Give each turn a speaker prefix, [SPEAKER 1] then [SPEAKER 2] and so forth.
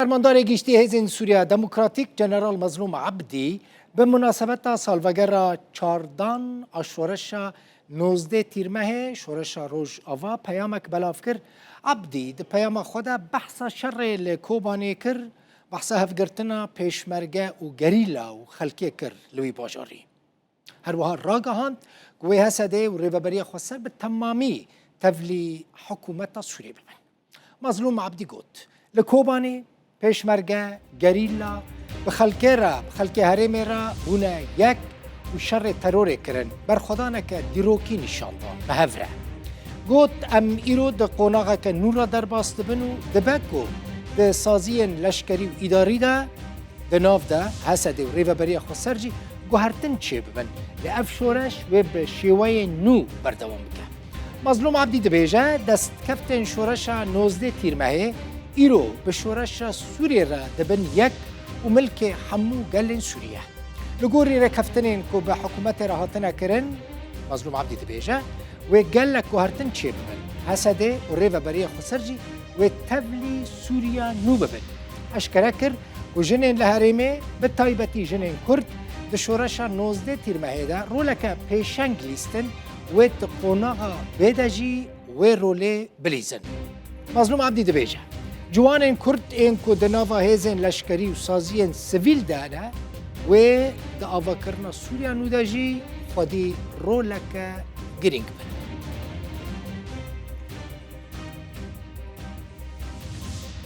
[SPEAKER 1] فرماندار گشتی حزب سوریه دموکراتیک جنرال مظلوم عبدی به مناسبت سالوگر 14 شورش 19 تیر ماه شورش روز آوا پیامک بلاف کرد. عبدی د پیام خود بحث شر لکوبانی کرد، بحث هفگرتنا پیشمرگه و گریلا و خلکی کرد لوی باجاری. هر وها راگهاند گوی حسده و ریوبری خسر به تمامی تولی حکومت سوریه ببن. مظلوم عبدی گفت لکوبانی پیشمرگه گریلا به خلکی را به خلکی هرم را بونه یک و شر ترور کرن بر خدا نکه دیروکی نشان داد به هفره گوت ام ایرو د قوناغه که نور را در باست بنو دبکو د سازی لشکری و اداری ده د ناف ده حسد و ریوبری خسرجی گوهرتن چه ببن لعف شورش و به شیوه نو بردوام بکن. مظلوم عبدی دبیجه دست کفتن شورش 19 تیر ماهه ایرو به شورش سوریه را دبن یک و ملک حمو گلن سوریه لگوری را کفتنین که به حکومت را هاتنه کرن. مظلوم عبدی دبیجه و گلک گوهرتن چه ببن حسده و ریوبری خسرجی و تولی سوریه نو ببن. اشکره کرد و جنین لحرمه به تایبتی جنین کرد د شورش 19 تیر ماهه ده رولک پیشنگ لیستن و قوناغا بدجی و روله بلیزن. مظلوم عبدی دبیجه جوان کرد این که دناوا هیزن لشکری و سازی سویل دانه و د آوا کرنا سوریا نو دجی خودی رولک گرینگ بن.